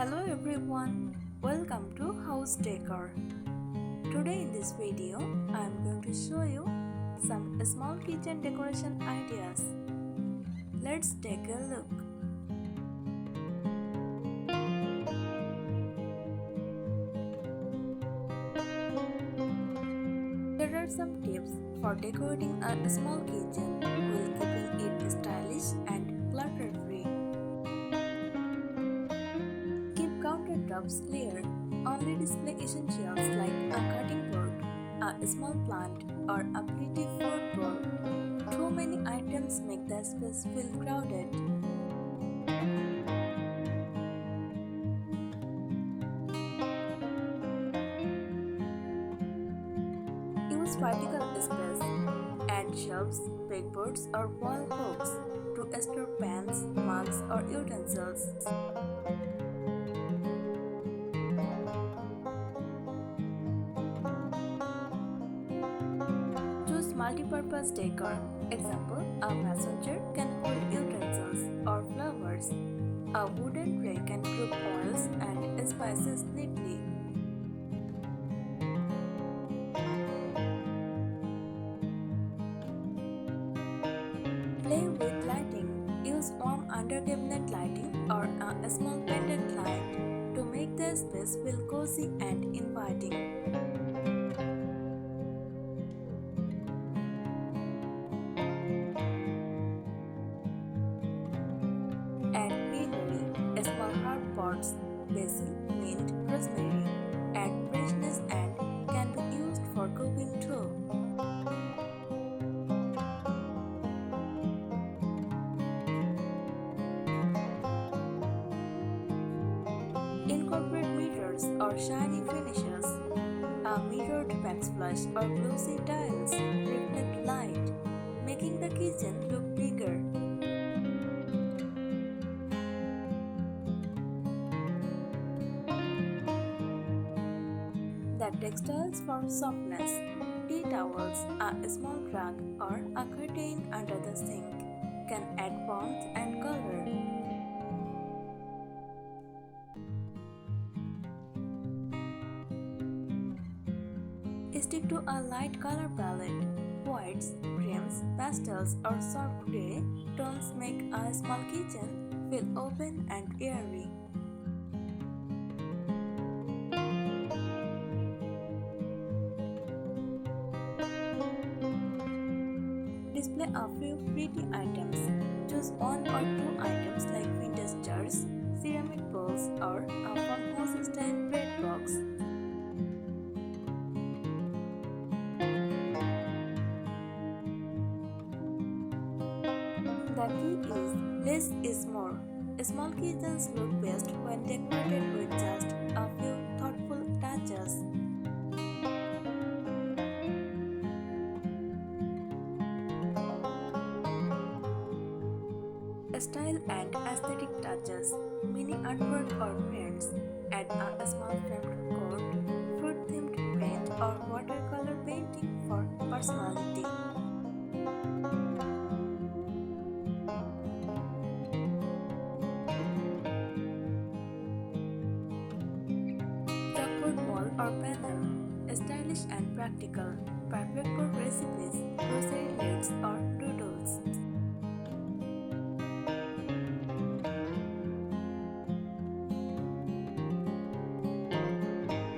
Hello everyone, welcome to House Decor. Today in this video, I am going to show you some small kitchen decoration ideas. Let's take a look. Here are some tips for decorating a small kitchen while keeping it stylish and clutter-free. Keep countertops clear. Only display essentials like a cutting board, a small plant, or a pretty fruit bowl. Too many items make the space feel crowded. Use vertical space. Add shelves, pegboards, or wall hooks to store pans, mugs, or utensils. Choose multi-purpose decor. Example, a messenger can hold utensils or flowers. A wooden tray can group oils and spices neatly. Play with lighting. Use warm under-cabinet lighting or a small pendant light to make the space feel cozy and inviting. Add greenery, small herb pots, basil, mint, rosemary. Add freshness and can be used for cooking too. Incorporate mirrors or shiny finishes. A mirrored backsplash or glossy tiles reflect light, making the kitchen look bigger. The textiles for softness. Tea towels, a small rug, or a curtain under the sink can add warmth and color. Stick to a light color palette. Whites, creams, pastels, or soft gray tones make a small kitchen feel open and airy. Display a few pretty items. Choose one or two items like vintage jars, ceramic bowls, or a farmhouse-style bread box. The key is less is more. Small kitchens look best when decorated with just a few thoughtful touches. Style and aesthetic touches. Mini artwork or prints. Add a small framed coat, fruit-themed paint, or watercolor painting for personality. Chalkboard wall or panel. Stylish and practical. Perfect for recipes, grocery lists, or doodles.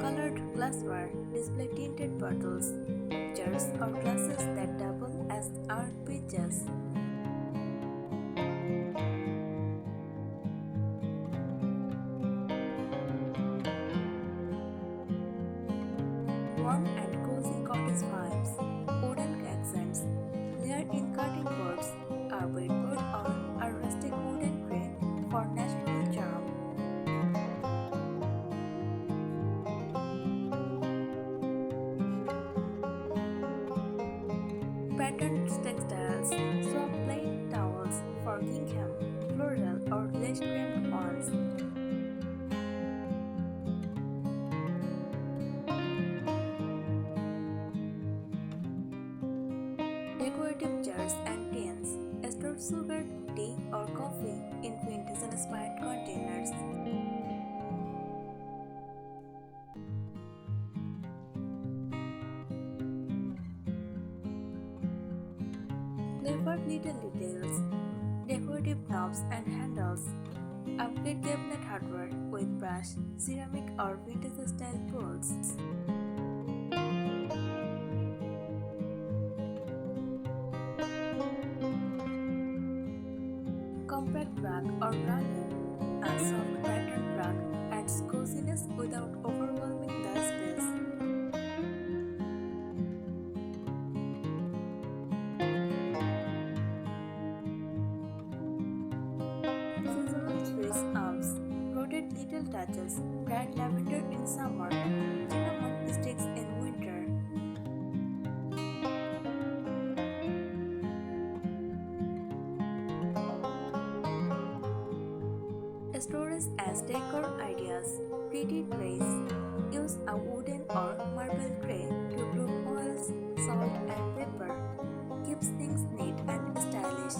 Colored glassware. Display tinted bottles, jars, or glasses that double as art pieces. Warm and cozy cottage vibes. Wooden accents. Layered in cutting boards, a breadboard, or a rustic wooden tray for natural charm. Patterned textiles. Soft plain towels for gingham, floral, or lace-trimmed ones. Decorative jars and tins. Store sugar, tea, or coffee in vintage-inspired containers. Spot little details, decorative knobs and handles. Upgrade cabinet hardware with brush, ceramic or vintage style bolts. Compact rug or rug. A soft patterned rug adds coziness without overwhelming the space. Seasonal Swiss arms. Rotate little touches. Bright lavender in summer. Cinnamon sticks in winter. Storage as decor ideas. Pretty trays. Use a wooden or marble tray to group oils, salt, and pepper. Keeps things neat and stylish.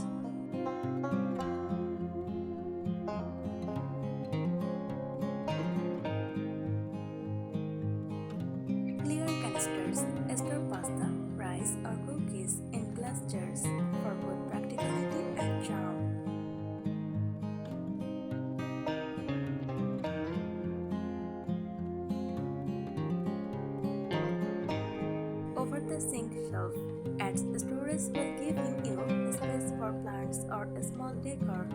Clear canisters. Store pasta, rice, or cookies in glass jars for both practicality and charm. Over the sink shelf adds storage while giving you space for plants or a small decor.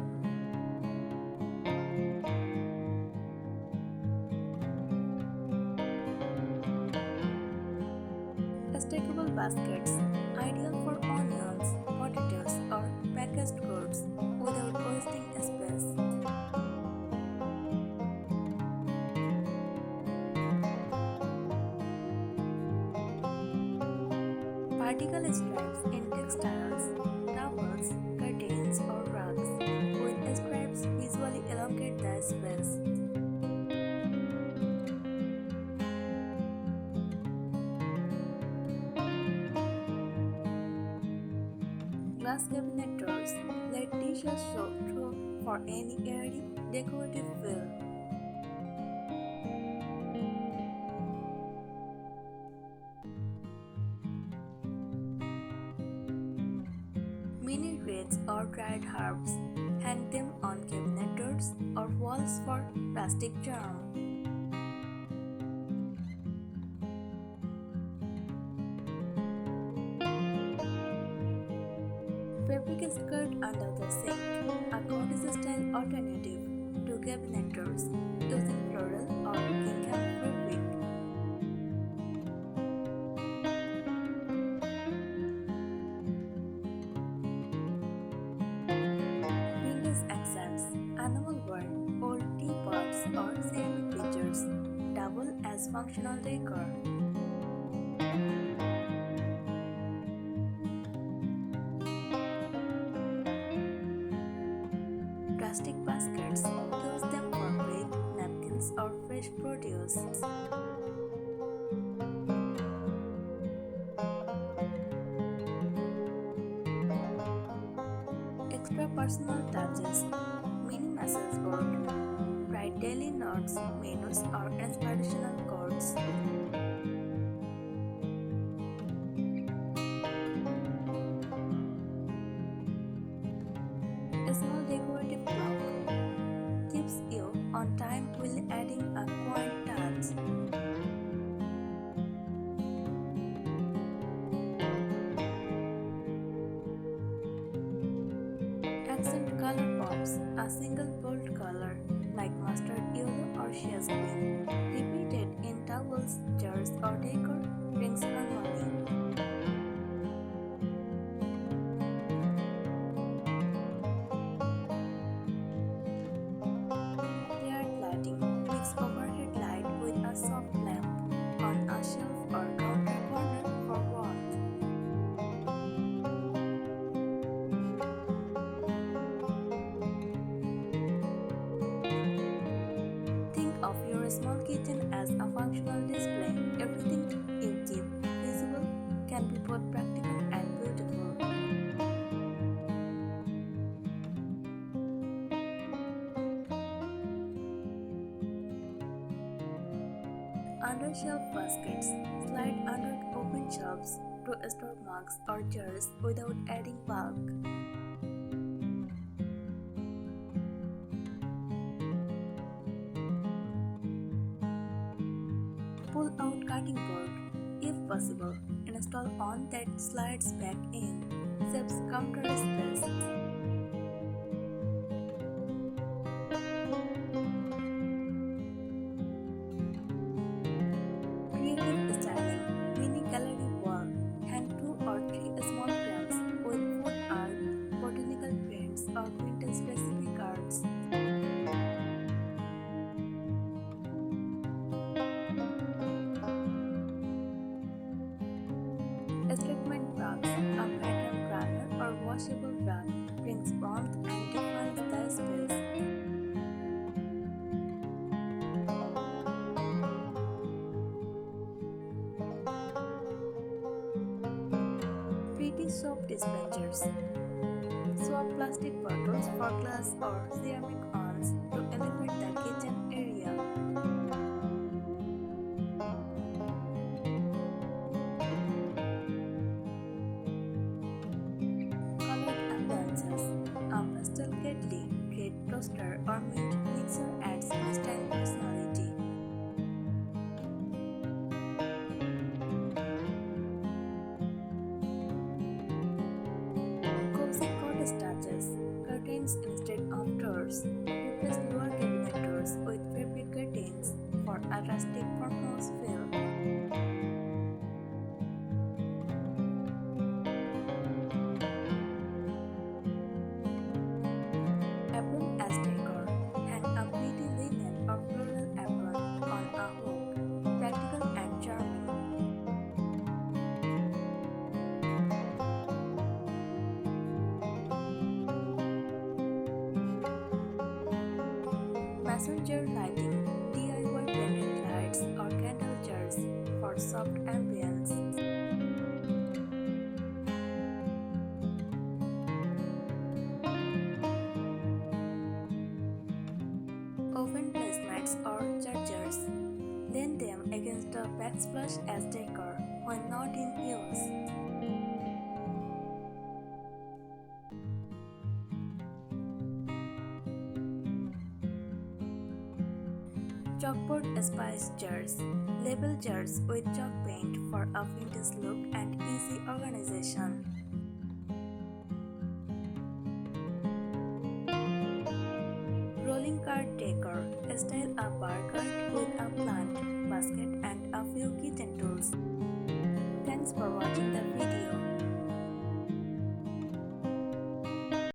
Stackable baskets, ideal for onions, potatoes, or packaged goods without wasting space. Particle stripes in textiles, towels, curtains, or rugs. With stripes visually elongate the space. Glass cabinet doors let dishes show through for any airy, decorative feel. Mini reeds or dried herbs. Hang them on cabinet doors or walls for rustic charm. Fabric skirt under the sink, a cottage-style alternative to cabinet doors using floral or gingham fabric. Vintage accents, animal wear, old teapots or ceramic pitchers double as functional decor. Plastic baskets, use them for bread, napkins, or fresh produce. Extra personal touches, mini message board, write daily notes, menus, or inspirational quotes. A small decorative clock keeps you on time while adding a quaint touch. Accent color pops, a single bold color like mustard yellow or shea green, repeated in towels, jars, or decor brings harmony. Layered lighting, mix overhead light with a soft lamp on a shelf or counter corner for warmth. Think of your small kitchen as a functional display. Everything you keep visible can be both practical and beautiful. Under shelf baskets slide under open shelves to store mugs or jars without adding bulk. Pull out cutting board. If possible, install one that slides back in. Saves counter space. Creative styling. Mini gallery wall. Hang 2 or 3 small frames with food art, botanical prints, or vintage recipe cards. Statement rugs, a pattern runner or washable rug, brings warmth and defines the space. Pretty soap dispensers. Swap plastic bottles for glass or ceramic urns to elevate the kitchen area. Colored ambiances. A pastel kettle, red toaster, or mint mixer adds instant personality. Cozy cottage touches. Curtains instead of doors. Replace lower cabinet doors with fabric curtains for a rustic farmhouse feel. Apron as decor. Hang a pretty linen or floral apron on a hook. Practical and charming. Messenger lighting. DIY pendant lights or candle jars for soft ambience. Oven placemats or chargers. Lean them against the backsplash as decor when not in use. Chalkboard spice jars. Label jars with chalk paint for a vintage look and easy organization. Rolling cart decor. Style a bar cart with a plant, basket, and a few kitchen tools. Thanks for watching the video.